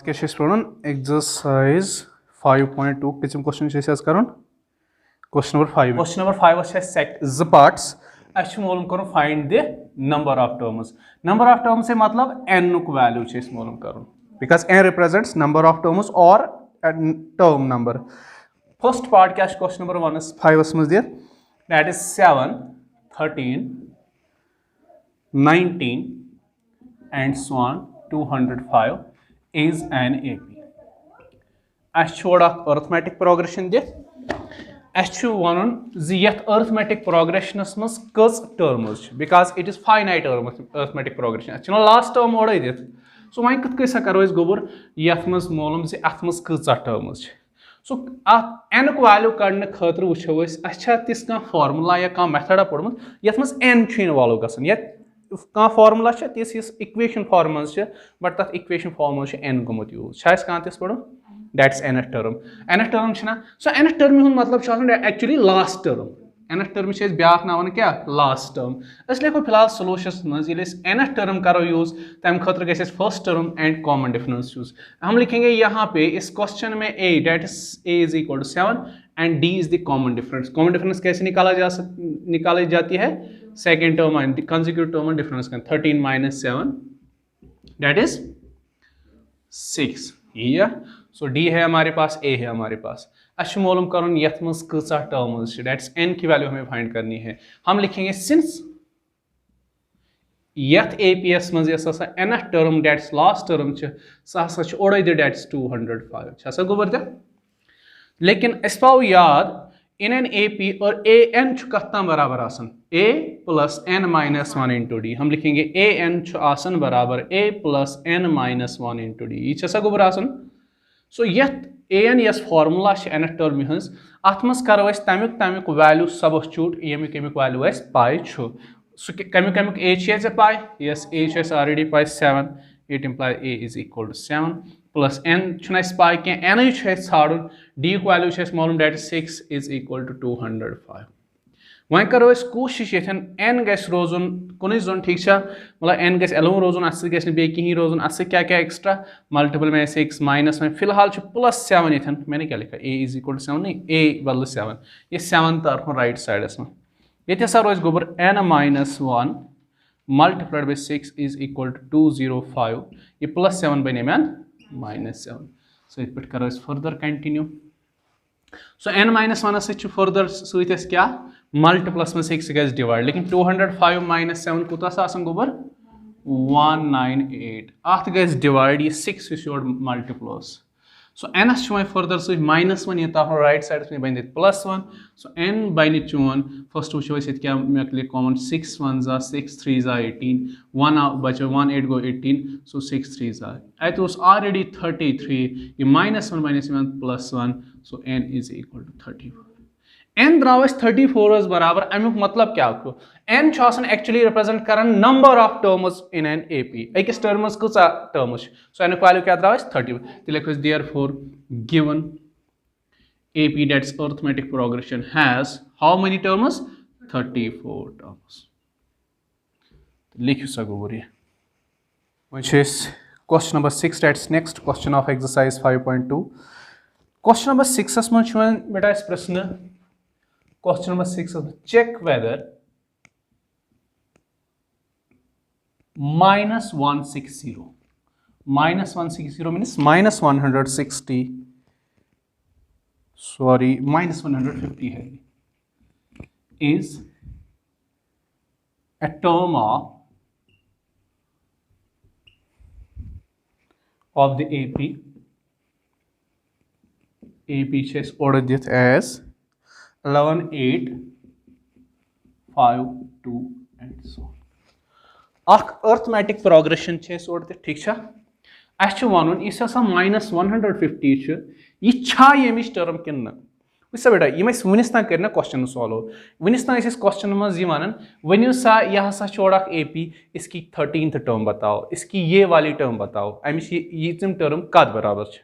क्या exercise 5.2 किचम question करुन question number 5 question number 5 set ज पार्ट्स मालूम कर find the number of terms से मतलब n नुक वैल्यू मालूम कर because n represents number of terms or term number. First part क्या क्वेश्चन नंबर 1 5 मज दिया that is 7 13 19 and so on 205 is an AP. Arithmetic progression दिख वन अर्थमेटिक प्रोग्रेशनस मज कज terms because it is finite arithmetic progression last term ओडे दिख so वह कत करो गोबर ये मज मालूम अत मज कचा टर्म्स सो एन वैल्यू कड़ने खतर वो तिस कह फार्मूला या कह मेथडा पोर्मुत ये मज एन इन्वॉल्व ग कह फार्मूला तिस इक्वेशन फॉर्म मज बट तथ इक्वेशन फॉर्म मज एन गोमुत यूज कह तिस पढ़ो दैट्स nth term ना सो nth term मतलब actually last term nth term ब्या नावन क्या लास्ट टर्म लेखो फिलहाल सोल्यूशंस मज nth term करो यूज तम खतर गए first term and common difference यूज हम लिखेंगे यहाँ पे इस क्वेश्चन में a that is a is equal to 7 and d is the common difference कैसे निकाली जाती है second term and consecutive term difference 13 minus 7 that is 6 ये सो डी है हमारे पास ए है हमारे पास मालूम करुन यथ मज कचा टर्म्स दैट्स एन की वैल्यू हमें फाइंड करनी है हम लिखेंगे सिंस यथ एपीएस मज nth term that's last term सह ओडे दैट्स 205 गोबर दे लेकिन अस पाओ याद इन एन एपी और ए एन कत ताम बराबर आसन a plus n minus 1 into d हम लिखेंगे a n आसन बराबर a plus n minus 1 into d ये गोबर आसन सो यथ ए एन यस फार्मूला nth टर्म हज अत मज करो तमिक वैल्यू सबस्टिट्यूट यमिक वैल्यू पाई सो कमिक ए पाई यस ए ऑलरेडी पाई 7 it imply a is equal to 7 plus n पाई कह एन छाड़न डी वैल्यू मालूम दैट 6 इज इक्वल टू 205 वह करो कोशिश ये एन गस रोजन कुन जोन ठीक मतलब एन गस एलोन रोजन अत कहीं रोजन अत क्या क्या एक्स्ट्रा मल्टीपल में 6 माइनस में फिलहाल प्लस 7 ये मैंने क्या लिखा ए इज इक्वल टू 7 नहीं ए बदल 7 ये 7 तरफ राइट साइडस में ये रोज गोबर N minus 1 multiplied by 6 is equal to 205 ये प्लस 7 बने मैन माइनस 7 सो ये करो further continue so N minus 1 सत फर्दर सत क्या मल्टीप्लस में 6 गज डिवाइड लेकिन 205 माइनस 7 कूता गोबर 198 अत गज डिवाइड ये 6 your multiplies so anus further so minus 1 ये राइट साइड में बन प्लस 1 सो एन बन चोन फर्स्ट वो क्या मे कॉमन 6 1 जा 6 3 जा 18 1 बचो 1 8 गो 18 सो 6 3 जा अत ऑलरेडी 33 ये minus 1 minus 1 plus 1 so n is equal to 34 n द्राव 34 बराबर अमुक मतलब क्या एन एक्चुअली रिप्रेजेंट कर number of terms in an AP अकिस टर्मस कचा टर्म्स सो अमुक वैल्यू क्या द्राव 30 तो लिखो therefore given AP that's arithmetic progression has how many terms 34 terms लिखो सा गोबर ये question number 6 that's next question of exercise 5.2 question number 6 मज बेटा प्रश्न Question number 6 check whether minus 160 means minus 160 sorry minus 150 है is a term of the AP is ordered as 11 8 5 2 and so arithmetic progression ठीक one इस minus 150 यह यमिच term कि वह बेटा यम वनिस तान कर क्वेश्चन सॉल्व वनिस तान क्वेश्चन मज वन वनु सा यह हसा ए पी इसकी 13th टर्म बताओ इसकी ये वाली टर्म बताओ अमिच ये टर्म कद बराबर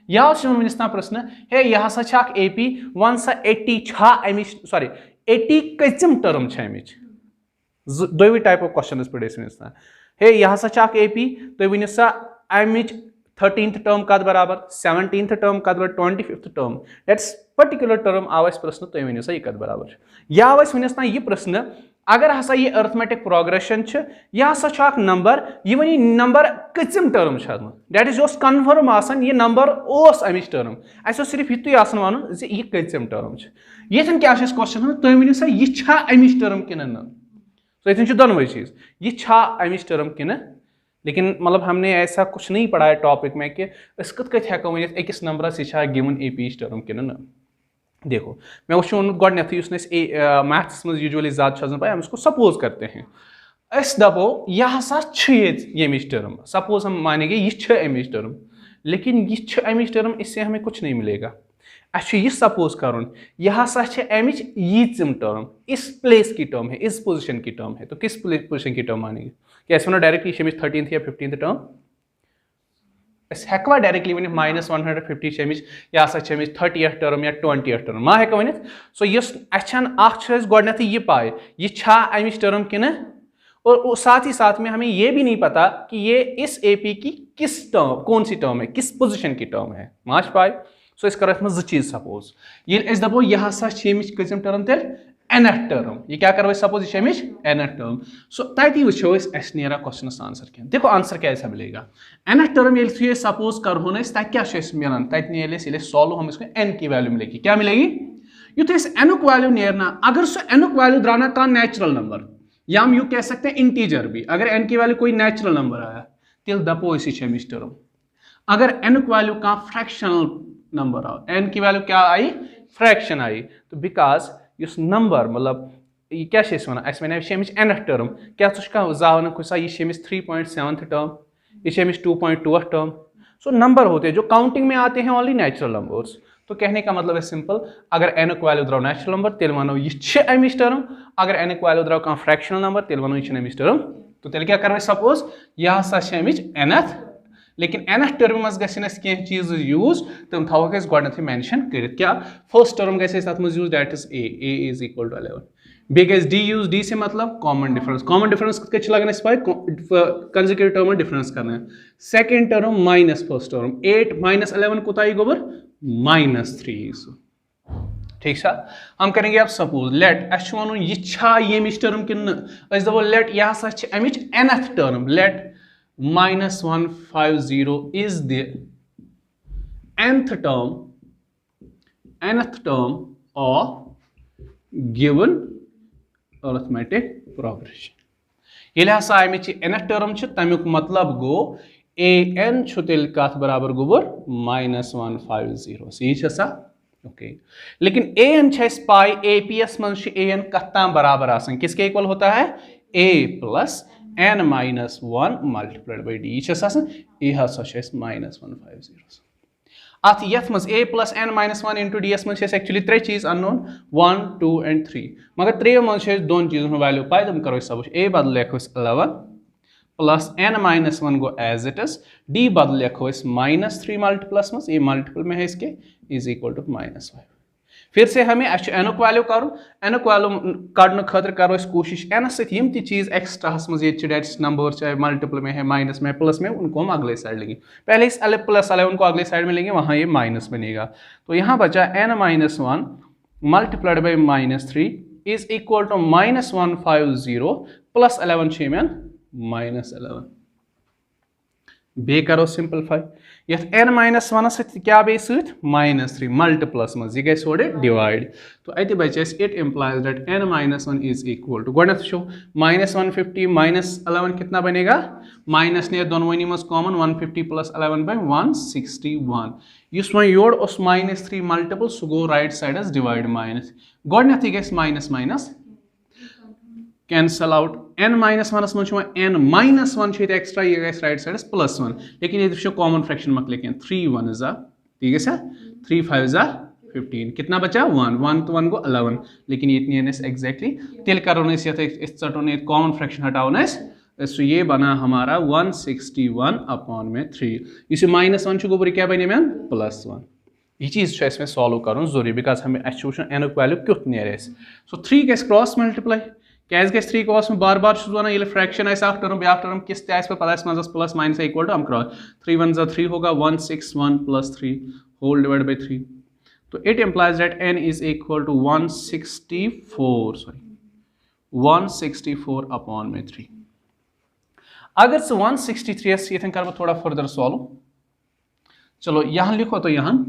यह वनिस तान प्रश्न हे यह हसा ए पी वन सा 80 अमिच सॉरी 80 कम टर्म अमिच दोवी टाइप ऑफ क्वेश्चन पे वनिस तान हे यह हसा ए पी तुम वनिस सा अमिच 13th टर्म कत बराबर 17th टर्म कत बराबर 25th term that's particular term आव प्रश्न तुम वन सा यह कत बराबर यह आव वनस ना यह प्रश्न अगर हसा यह अर्थमेटिक प्रोग्रेशन यह हसा नंबर यह one number come term that is confirm आसान यह नंबर अमिच टर्म अस सिर्फ युत वन यह कम टर्म ये क्या क्वेश्चन तुम वन सा यह अमिच टर्म कि तो ये दोनों चीज यह अमिच टर्म कि लेकिन मतलब हमने ऐसा कुछ नहीं पढ़ा है टॉपिक में कि कत कत हेको वन अकिस नंबरस यह गिवन ए पी टर्म कि देखो मैं वो गोडनेथ मैथ्स मज यूजुअली ज़्यादा पाए हम इसको सपोज करते हैं अस दपो यह हसा यमिच टर्म सपोज हम मानेंगे यह अमिच टर्म लेकिन यह अमिच टर्म इससे हमें कुछ नहीं मिलेगा यह सपोज कर यह हसा अमिच यीम टर्म इस प्लेस की टर्म है इस पोजीशन की टर्म है तो किस पोजीशन की टर्म मानेंगे क्या वो डायरेक्टली यह 13th या 15th टर्म हेकवा डायरेक्टली वन -150 अमिच यह हसा 30th टर्म या 20th टर्म मा हेको वन सो यह गोडनेथ यह पाए यह अमिच टर्म कि और साथ ही साथ में हमें यह भी नहीं पता कि ये इस एपी की किस टर्म कौन सी टर्म है किस पोजीशन की टर्म है माच पाए सो करो अत चीज सपोज ये दपो यह हसा कम टर्म तेल nth टर्म ये क्या करो सपोज यह nth टर्म सो तती वो नेरा क्वेश्चन आंसर क्या देखो आंसर क्या मिलेगा nth टर्म ये सपोज करो तक क्या मिलान तक सॉल्व हम इसको n की वैल्यू मिलेगी क्या मिलेगी युत n वैल्यू नेरना अगर सो n वैल्यू द्राना कह नेचुरल नंबर या हम यू कह सकते हैं इंटीजर भी अगर n की वैल्यू कोई नेचुरल नंबर आया तेल दपो यह टर्म अगर n वैल्यू कह फ्रैक्शनल नंबर आओ n की वैल्यू क्या आई फ्रैक्शन आई तो बिकॉज इस नंबर मतलब यह क्या वन nth टर्म क्या जावन कुछ यह 3.7th टर्म यह 2.2th टर्म सो नंबर होते हैं जो काउंटिंग में आते हैं ओनली नेचुरल नंबर्स तो कहने का मतलब है सिंपल अगर n वैल्यू द्राव नेचुरल नंबर तेल वनो यह अमिच टर्म अगर n वैल्यू द्राव कह फ्रैक्शनल नंबर तेल वनो यह अमिच टर्म तो तेल क्या करें सपोज यह हसा अमिच nth लेकिन nth टर्म मज गि चीज यूज तम थोक गोडनेथ मेंशन कर क्या फर्स्ट टर्म गत यूज that is a is equal to 11 बे डी यूज डी से मतलब कॉमन डिफरेंस कत लगन पाए कंसेक्यूटिव टर्म डिफरेंस करना second term minus first term 8 - 11 कोता गोबर -3 ठीक है हम करेंगे अब सपोज लेट अस वन यह टर्म कि दपो लेट यह हसा अमिच nth term let -150 is the nth term of given arithmetic progression ये हसा अमिच nth टर्म तमुक मतलब गो an तेल कत बराबर गोबर -150 यह सा ओके लेकिन an पाई APS मन an कत बराबर आसान किसके इक्वल होता है a plus n - 1 multiplied by d यह हसा -150 अत यथ मज a plus n - 1 into ds मज एक्चुअली त्रे चीज अननोन 1 2 and 3 मगर त्रे मज दोन चीजों वैल्यू पाए तुम करो सब a बदल लिखो 11 प्लस n - 1 गो एज इट इज d बदल लिखो -3 मल्टीप्लस मज ये मल्टीपल में है इसके इज इक्वल टू -5 फिर से हमें n वैल्यू करूँ n वैल्यू कड़ने खतर करो कोशिश n सम चीज एक्स्ट्रा मज नंबर चाहे मल्टीपल में है माइनस में प्लस में उनको हम अगले साइड लेंगे पहले इस प्लस वाले उनको अगले साइड में लेंगे वहाँ ये माइनस बनेगा तो यहाँ बचा n - 1 multiplied by -3 is equal to -150 plus 11 -11 बे करो सिंपलीफाई ये n - 1 क्या बे -3 मल्टीप्लस मज यह गए डिवाइड तो अत बचे it implies that n - 1 is equal to गोडनेथ शो -150 -11 कितना बनेगा माइनस ने दोनों मज कॉमन 150 प्लस 11 बाई 161 इस वो योर -3 मल्टीपल सह go right side divide minus गोडनेथ गए minus minus cancel out n - 1 n - 1 extra ये गए राइट साइड +1 लेकिन ये कॉमन फ्रैक्शन मत लेकिन 3 1 ठीक है 3 5 15 कितना बचा 1 1 तो 1 गो 11 लेकिन ये एग्जैक्टली तेल करो चटो कॉमन फ्रैक्शन हटाओ सो ये बना हमारा 161 अपॉन में 3 इस -1 गोबर क्या बने में +1 यह चीज में सॉल्व कर जरूरी बिकॉज हमें वो n वैल्यू क्युत नेर सो 3 गए क्रॉस मल्टीप्लाई क्या गए 3 cos में बार बार वन ये फ्रैक्शन आख टर्म ब्या टर्म किस पता मज प्लस माइनस इक्वल टू हम क्रॉस 3 1 3 होगा 161 प्लस 3 होल डिवाइड बाई 3 तो it implies that n is equal to 164 upon में 3 अगर 163 ये कर थोड़ा फर्दर सॉल्व चलो यहाँ लिखो तो यहाँ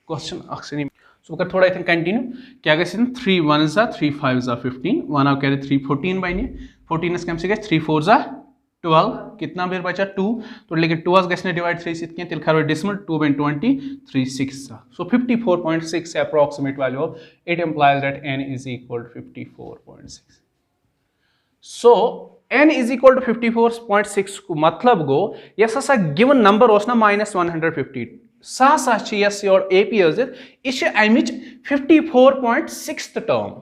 क्वेश्चन सो कर थोड़ा इतन कंटिन्यू क्या गए 3 1 जा 3 5 जा 15 1 आओ क्या 3 14 बने 14 कम से गए 3 4 जा 12 कितना बेर बचा 2 तो लेकिन 2 गए डिवाइड 3 सित तेल कर decimal 2 by 20 3 6 so 54.6 approximate value it implies that n is equal to 54.6 so n is equal to 54.6 को मतलब गो यस हसा गिवन नंबर ना -150 सा यस योर AP यह अमिच 54.6 टर्म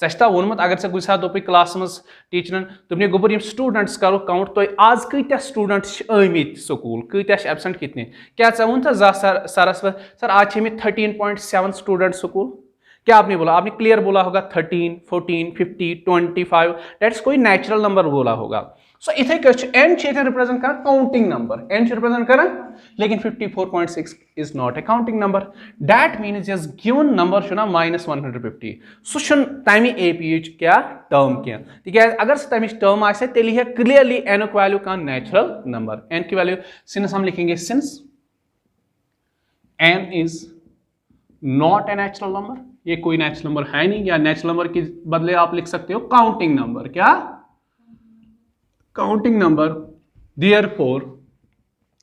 सा वोनमुत अगर कुछ सात दोप क्लास मज टीचरन दोपन गोबर स्टूडेंट्स करो काउंट तो आज कत्या स्टूडेंट्स आमित स्कूल कत्या एब्सेंट कितने क्या वन था सरस सर आज 13.7 स्टूडेंट स्कूल क्या आपने बोला आपने क्लियर बोला होगा 13 14 50 25 डेट्स कोई नेचुरल नंबर बोला होगा सो इथे n रिप्रेजेंट कर काउंटिंग नंबर n रिप्रेजेंट कर लेकिन 54.6 is not a counting number that means yes given number ना -150 सह तमि AP क्या टर्म क्या अगर तमि टर्म आसे तेल क्लियरली n वैल्यू का नेचुरल नंबर n की वैल्यू सिंस हम लिखेंगे since n is not a natural number ये कोई नेचुरल नंबर है नहीं या नेचुरल नंबर के बदले आप लिख सकते हो काउंटिंग नंबर क्या counting number therefore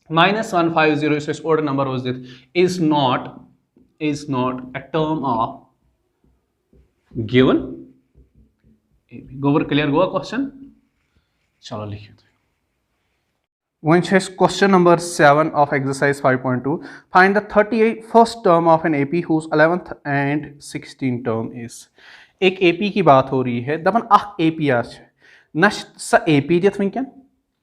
-150 is odd number was this is not a term of given गोबर क्लियर हुआ क्वेश्चन चलो लिखिए When question number 7 of exercise 5.2 find the 31st term of an AP whose 11th and 16th term is एक AP की बात हो रही है दपन अख AP ना सा AP दित वनकन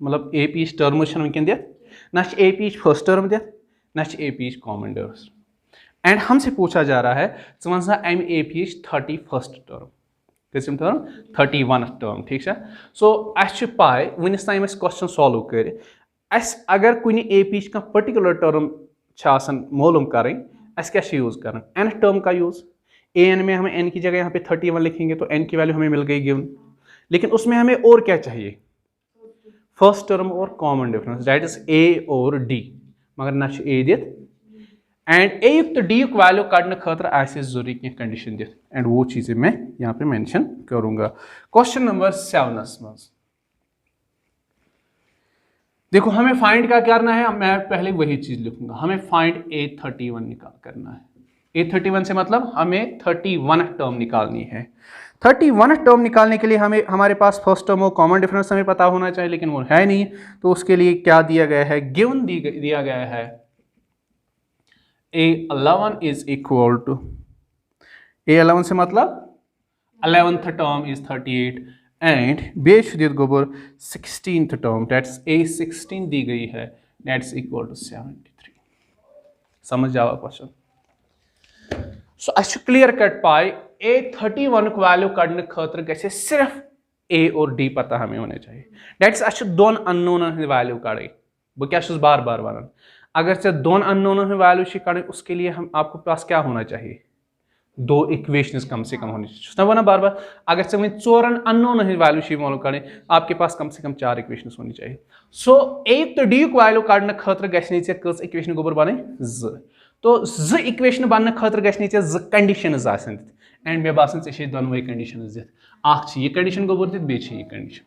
मतलब AP टर्म वनकन दित ना AP फर्स्ट टर्म दित ना AP कॉमन टर्म एंड हमसे पूछा जा रहा है वन सा अम AP 31st टर्म किसम टर्म 31 टर्म ठीक है सो अस पाए वनिस ताम क्वेश्चन सॉल्व कर अगर कुछ AP का पर्टिकुलर टर्म मालूम करें क्या यूज कर n टर्म का यूज an में हमें n की जगह यहाँ पे 31 लिखेंगे तो n की वैल्यू हमें मिल गई गिवन लेकिन उसमें हमें और क्या चाहिए फर्स्ट टर्म और common difference that is A और D मगर ना A दित एंड A युक्त D युक्त वैल्यू काटने खतर आसे जरूरी क्या कंडीशन दित एंड वो चीजें मैं यहाँ पे मेंशन करूंगा क्वेश्चन नंबर 7 में देखो हमें फाइंड क्या करना है मैं पहले वही चीज लिखूंगा हमें फाइंड A31 निकाल करना है A31 से मतलब हमें 31 टर्म निकालनी है 31 टर्म निकालने के लिए हमारे पास फर्स्ट टर्म और कॉमन डिफरेंस हमें पता होना चाहिए लेकिन वो है नहीं तो उसके लिए क्या दिया गया है गिवन दिया गया है A11 is equal to A11 से मतलब 11th टर्म इज 38 एंड बेश दित गोबर 16th टर्म दैट्स A16 दी गई है दैट्स इक्वल टू 73 समझ जाओ क्वेश्चन सो अच्छे क्लियर कट पाए A31 को वैल्यू काटने खतर गसे सिर्फ A और D पता हमें होने चाहिए दैट्स अच्छे दोन अननोन वैल्यू काटे बह क्या बार बार वन अगर से दोन अननोन वैल्यू काटे उसके लिए हम आपको पास क्या होना चाहिए दो इक्वेशंस कम से कम होनी चाहिए वना बार बार अगर से वही 4 अननोन वैल्यू मालूम करें आपके पास कम से कम 4 इक्वेशंस होनी चाहिए सो A तो D को वैल्यू काटने खतर गए कस इक्वेशन गोबर बन तो इक्वेशन बनने खतर गए कंडीशंस एंड मे बासन ऐसे दोनवे कंडीशंस दित ये कंडीशन गोबर दित बे ये कंडीशन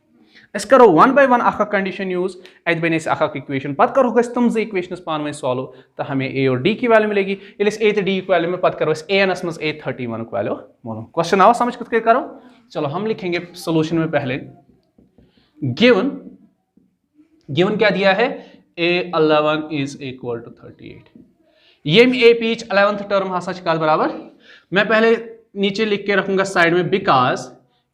अस करो 1 by 1 अख कंडीशन यूज अत बन अख इक्वेशन पत करो तुम इक्वेशन पान सॉल्व तो हमें A और D की वैल्यू मिलेगी ये A तो D की वैल्यू में पत करो ANS मज A31 को वैल्यू मालूम क्वेश्चन आओ समझ कत करो चलो हम लिखेंगे सोल्यूशन में पहले गिवन क्या दिया है A11 इज इक्वल टू 38 ये AP 11th टर्म हसा बराबर मैं पहले नीचे लिख के रखूंगा साइड में बिकॉज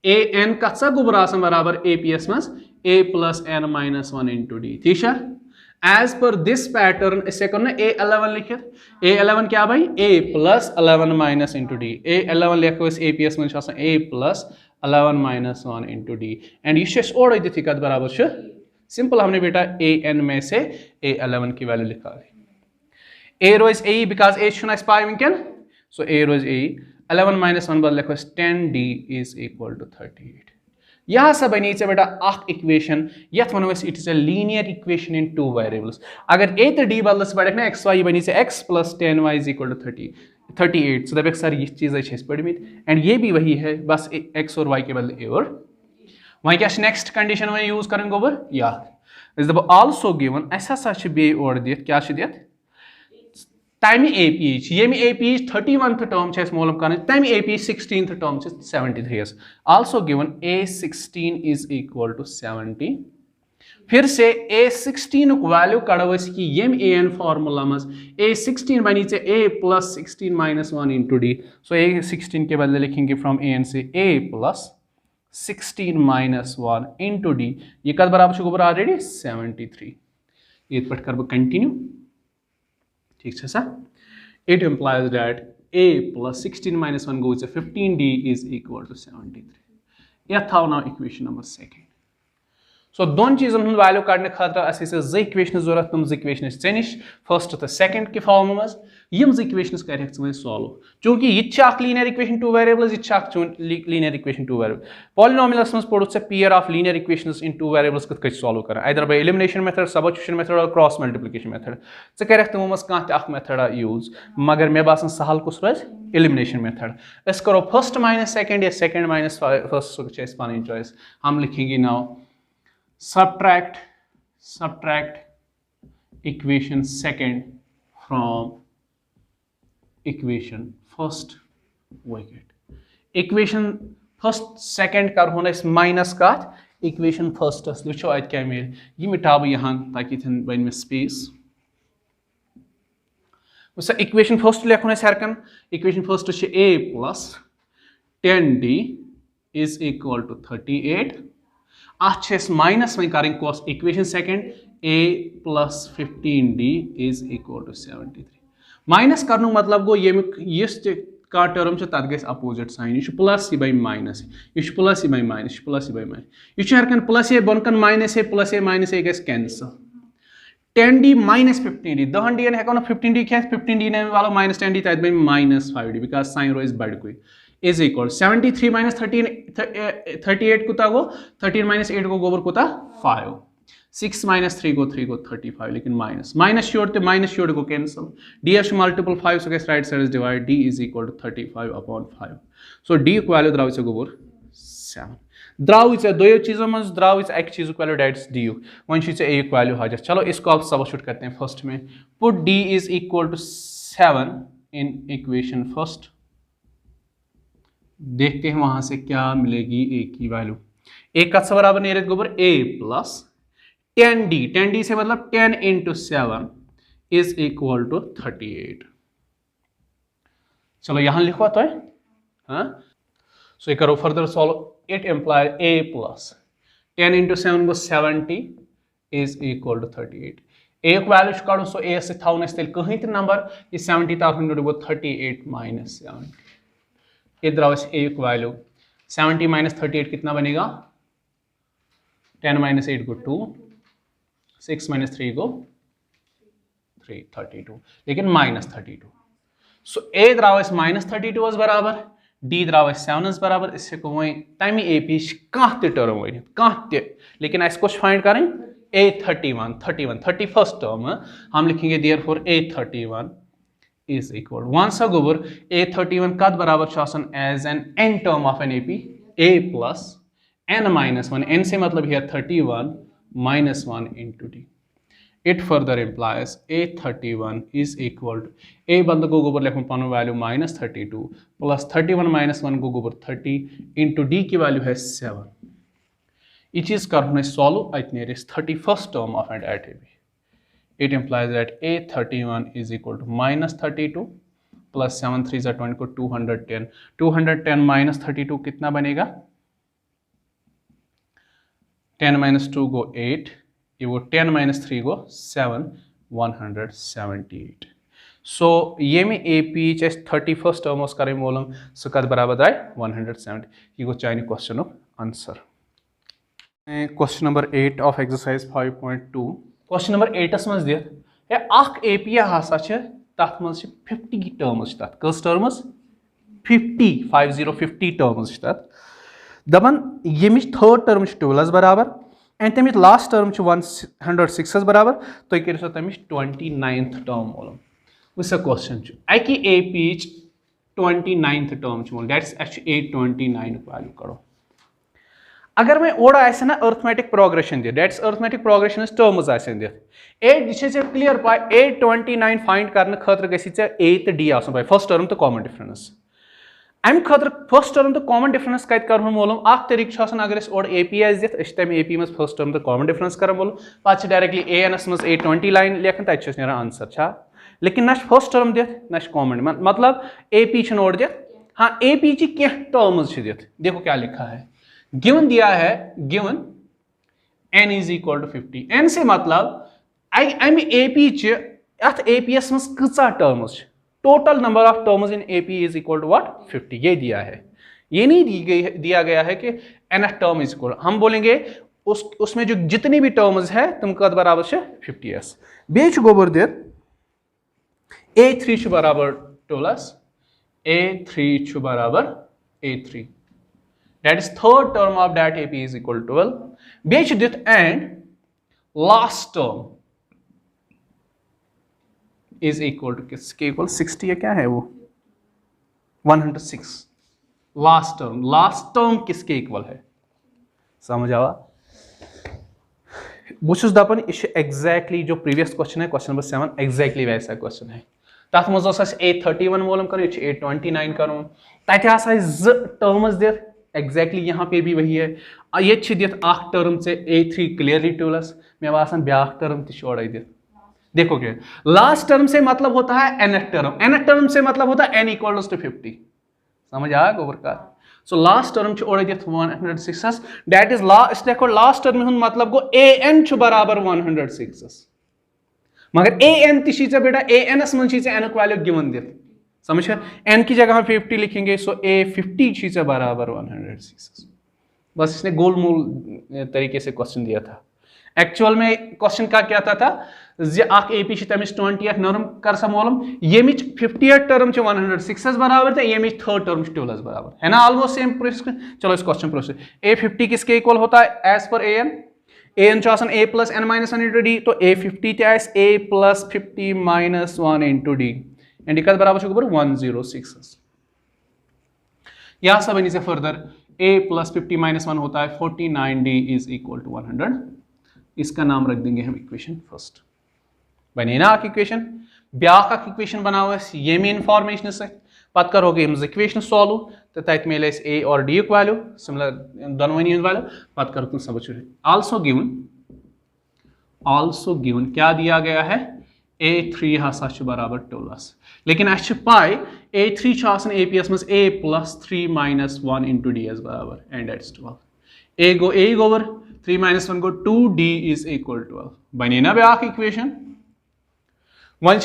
AN कत्सा गोबर बराबर APS मज A + n - 1 × D ठीक है एज पर दिस पैटर्न इसे करो ना A11 लिखित A11 क्या भाई A plus 11 minus into D A11 लिखो इस APS में A plus 11 minus 1 into D and ये शेष और दिथी कद बराबर छ सिंपल हमने बेटा AN में से A11 की वैल्यू निकाली A rose AE because A शुना इस पाई विंकन so A rose AE 11 minus 1 बदल लिखो 10D is equal to 38 यहाँ से बनी बेटा अख इक्वेशन यथ वनो it is a linear equation in two variables अगर a तो d बदल से बढ़े ना xy बनी से x plus 10y is equal to 38 सो दबे सर ये चीज़ पढ़मित एंड ये भी वही है बस x और y के बदले a और वहीं क्या नेक्स्ट कंडीशन में यूज करें गोबर याद इस दबा आल्सो गिवन ऐसा सच बे और दित क्या दित तमि APH यमि APH 31th टर्म छ मालूम करने तमि APH 16th टर्म छ 73 also given A16 is equal to 70 फिर से A16 को वैल्यू कड़ो कि यम AN फार्मूला मज A16 बनी से A plus 16 minus 1 into D so A16 के बदले लिखेंगे फ्रॉम AN से A plus 16 minus 1 into D ये कद बराबर छ गोबर ऑलरेडी 73 ये पर करब कंटिन्यू ठीक है sir it implies that A plus 16 minus 1 goes to 15D is equal to 73 यह था now equation number 2 सो दोन चीज़न हूँ वैल्यू काटने खातर अस इक्वेशन जरूरत तम इक्वेशन ऐ निश फर्स्ट तो सेकंड के फॉर्म मज यम इक्वेशन कर सॉल्व चूंकि यह लीनियर इक्वेशन टू वेरिएबल्स यह linear equation two variable polynomials मज पढ़ pair of linear equations in two variables कत सॉल्व कर either by elimination method substitution method और क्रॉस मल्टीप्लिकेशन मेथड कर तमो मज कह मेथड यूज मगर मे बासन सहल कुछ रोज एलिमिनेशन मेथड अस करो फर्स्ट माइनस सेकंड या second minus first P choice हम लिखेंगे now subtract equation second from equation first we get equation first second कर होना इस माइनस का equation first वो आज क्या मिल ये मिटाब यहाँ ताकि बन में स्पेस उस equation first लिखो ना सरकन equation first A plus 10D is equal to 38 अच्छे माइनस में करें cos equation second A plus 15D is equal to 73 minus करने मतलब गो ये का टर्म तथ गई अपोजिट साइन यह प्लस यह माइनस यह प्लस यह माइनस प्लस यह माइनस यह हर प्लस ए बन माइनस ए प्लस ए माइनस ए गई cancel 10D minus 15D 10 D हेको ना 15D क्या 15D ने वाला minus 10D तक बन minus 5D because sin row is बढ़ कोई is equal 73 minus 38 कुता गो 13 minus 8 को गोबर कुता 5 6 minus 3 को 35 लेकिन minus शोर ते minus शोर को cancel D has multiple 5 so guys right side is divide D is equal to 35 upon 5 so D को value द्राव से गोबर 7 द्राव इसे दो चीज़ों में द्राव इसे एक चीज़ को वैल्यू डेट्स डी यू वन चीज़ से एक वैल्यू हाजर चलो इसको आप सबस्टिट्यूट करते हैं फर्स्ट में put D is equal to 7 in equation first देखते हैं वहां से क्या मिलेगी ए की वैल्यू ए का बराबर नहीं रहता गोबर ए प्लस 10D से मतलब 10 into 7 इज इक्वल टू 38 चलो यहां लिखवा तो है हाँ सो ये करो further solve it implies A plus 10 into 7 go 70 is equal to 38 A को वैल्यू काढो सो A से थाउन इस कहीं तो नंबर ये 70 था फिर वो 38 minus 70 इधर आओ A को वैल्यू 70 minus 38 कितना बनेगा 10 minus 8 को 2 6 minus 3 को 3 32 लेकिन minus 32 सो A इधर आओ इस minus 32 बराबर D द्राव 7 बराबर इससे को वही तमी ए पी कह टर्म वन कह लेकिन अस कुछ फाइंड करें A31 31st टर्म हम लिखेंगे therefore A31 is equal once गोबर A31 कद बराबर as N n term of an AP A plus n minus 1 n से मतलब है 31 minus 1 into D it further implies A31 is equal to A बंद को गोबर लिखूं पानो वैल्यू minus 32 plus 31 minus 1 को गोबर 30 into D की वैल्यू है 7 ये चीज करने सॉल्व इतने इस 31st term of an AB it implies that A31 is equal to minus 32 plus 7 3 are 20 को 210 minus 32 कितना बनेगा 10 minus 2 को 8 ये वो 10 - 3 गो 7 178 सो ये में ए पी 31st टर्म कर मोलम सह कत बराबर द्राय 170 यह गो चाहे question answer question number 8 of exercise 5.2 question number 8 मज दिख ए पी हसा तथ मज 50 टर्म्स कस टर्म्स 50 टर्म्स दपान यमिच थर्ड टर्म 12 बराबर एंड तमिच लास्ट टर्म 106 बराबर तुम करो तमिच 29th टर्म मोलम वह क्वेश्चन अकि ए पी 29th टर्म मोल डेट्स 829 वैल्यू कड़ो अगर मैं ओड आ ना अर्थमेटिक प्रोग्रेशन दिख डेट्स अर्थमेटिक प्रोग्रेशन टर्म्स दिख 8 क्लियर पाए 829 फाइंड करने खतर गि ए तो डी आसन पाए फर्स्ट टर्म तो कॉमन डिफरेंस अम खतर फर्स्ट टर्म तो कॉमन डिफरेंस कत कर मोलूम तरीक अगर ओड ए पी दिख तमें ए पी मज फर्स्ट टर्म तो कॉमन डिफरेंस कर मोलूम पे डायरेक्टली ए एन एस मज 820 लाइन लेखन तक आंसर छा लेकिन ना फर्स्ट टर्म दिख ना कॉमन मतलब ए पी ओड दिख हाँ ए पी क्या टर्म्स दिख देखो क्या लिखा है गिवन दिया है given n is equal to 50 n से मतलब अम ए पी अत ए पी एस मज कचा terms total number of terms in A P is equal to what 50 ये दिया है ये नहीं दिया गया है कि nth टर्म इज इक्वल हम बोलेंगे उसमें जो जितनी भी टर्म्स है तुम कद बराबर 50s बे गोबर दिर a3 बराबर 12 a3 बराबर a3 that is third term of that AP is equal to 12 बेच दित and last term is equal to किसके इक्वल 60 है क्या है वो 106 लास्ट टर्म किसके इक्वल है समझ आवा बुश दपान यह एग्जैक्टली जो प्रीवियस क्वेश्चन है क्वेश्चन नंबर 7 एग्जैक्टली वैसा क्वेश्चन है तथ मज A31 मोलम कर A29 कर तथा टर्म्स दिख एग्जैक्टली यहाँ पे भी वही है ये दिख टर्म से A3 क्लियरली 12 मे बासान ब्या टर्म तोड़े दिख देखो क्या लास्ट टर्म से मतलब होता है nth टर्म से मतलब होता है n इक्वल्स टू 50 समझ आया गोबर का सो लास्ट टर्म ओड़े दिख 106 दैट इज लास्ट टर्म मतलब गो an बराबर 106 मगर an ती बेटा ans मन n वैल्यू गिवन दिख समझ n की जगह हम 50 लिखेंगे सो a50 बराबर 106 बस इसने गोलमोल तरीके से क्वेश्चन दिया था एक्चुअल में क्वेश्चन का क्या था ए पी तमिस 20th टर्म कर सा मोलम यमिच 50th टर्म 106 बराबर तो यमिच थर्ड टर्म 12 बराबर है ना ऑलमोस्ट सेम प्रोसेस चलो इस क्वेश्चन प्रोसेस a50 किसके इक्वल होता है एज पर an a plus n minus 1 into D तो a50 a plus 50 minus 1 into D and equal बराबर 106 यहाँ से बनी से फर्दर a प्लस 50 माइनस 1 होता है 49d इज इक्वल टू 100 इसका नाम रख देंगे हम इक्वेशन फर्स्ट बने ना इक्वेशन ब्याक इक्वेशन बनाओ ये में इंफॉर्मेशन से पत करोगे हम इक्वेशन सॉल्व तो तक मिले a और d वैल्यू सिमिलर दोनों वैल्यू पत करो तुम सब आल्सो गिवन क्या दिया गया है a3 हसा बराबर 12 लेकिन अस पाई a3 a p मज a plus 3 minus 1 into D एस बराबर एंड दैट्स 12 a गोवर 3 माइनस 1 गो 2d इज इक्वल टू 12 बने ना ब्याक इक्वेशन वन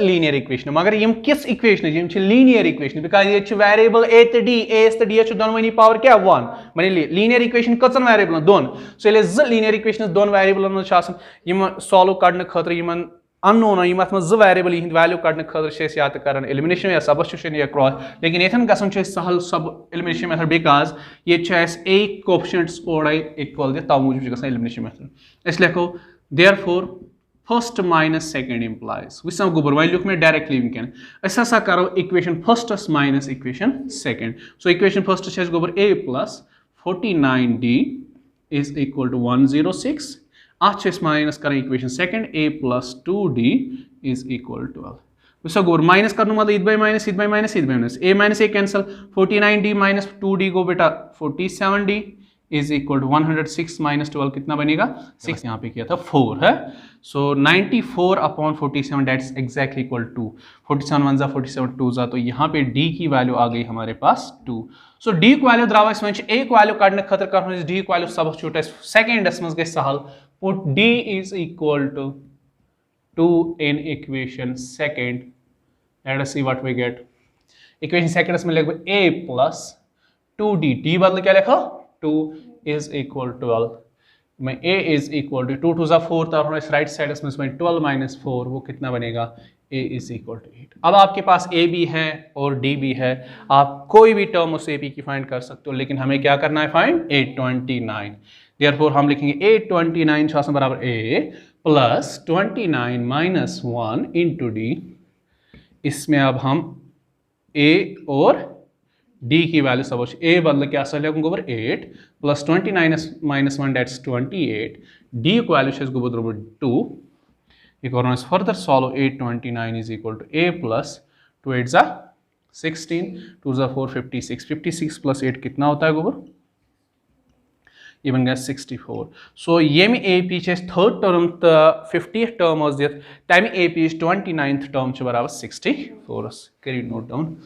लीनियर इक्वेशन मगर यम किस इक्वेशन यम लीनियर इक्वेशन बिकॉज ये वेरिएबल a तो d दोनों पावर क्या 1 बने लीनियर इक्वेशन कचन वेरिएबल दोन सो ये लीनियर इक्वेशन दोन वेरिएबल मम सॉल्व कड़ने खतर यमन अननोन यम अत वेरिएबल यह वैल्यू कड़ने खतर या तो कर एलिमिनेशन या सबस्टिट्यूशन या क्रॉस लेकिन ये गसन सहल सब एलिमिनेशन मेथड बिकॉज ये a कोएफिशिएंट्स ओडे इक्वल दिख तव मूजूब गसन एलिमिनेशन मेथड इस लिखो therefore first minus second implies वह गोबर वह लिख मैं डायरेक्टली वनकन असा करो इक्वेशन फर्स्टस minus equation second so equation first गोबर a plus 49d is equal to 106 अत माइनस कर equation second a plus 2d is equal to 12 वह गोबर माइनस कर मतलब इत बाई माइनस इत बाई माइनस इत by minus a cancel 49d minus 2d गो बेटा 47d is equal to 106 minus 12 कितना बनेगा 6 यहाँ पे किया था 4 है so 94 upon 47 that's exactly equal to 47 1 जा 47 2 जा तो यहाँ पे d की वैल्यू आ गई हमारे पास 2 सो d की वैल्यू द्राव एक वैल्यू काटने खतर कर d की वैल्यू सबस्टिट्यूट सेकंड मज गई सहल put d is equal to 2 in equation second. Let us see what we get. Equation second में लिखो a plus 2d, d बदल क्या लिखा 2 is equal to 12 में a is equal to 2 2 4 तो इस राइट साइड में 12 minus 4 वो कितना बनेगा a is equal to 8। अब आपके पास a भी है और d भी है, आप कोई भी टर्म उस a b की फाइंड कर सकते हो, लेकिन हमें क्या करना है फाइंड a29। देयरफॉर हम लिखेंगे a29 छासन बराबर a plus 29 minus 1 into d। इसमें अब हम a और d की वैल्यू सब a बदल क्या गोबर 8 प्लस 29 minus 1 that's 28, d को वैल्यू is गोबर 2। Economics further solve 829 is equal to a plus 2 8 जा 16 2 जा 4 56 56 plus 8 कितना होता है गोबर ये बन गया 64। सो ये में A P third term 50th term तमें ए पी 29th टर्म बराबर 64 करिए नोट डाउन।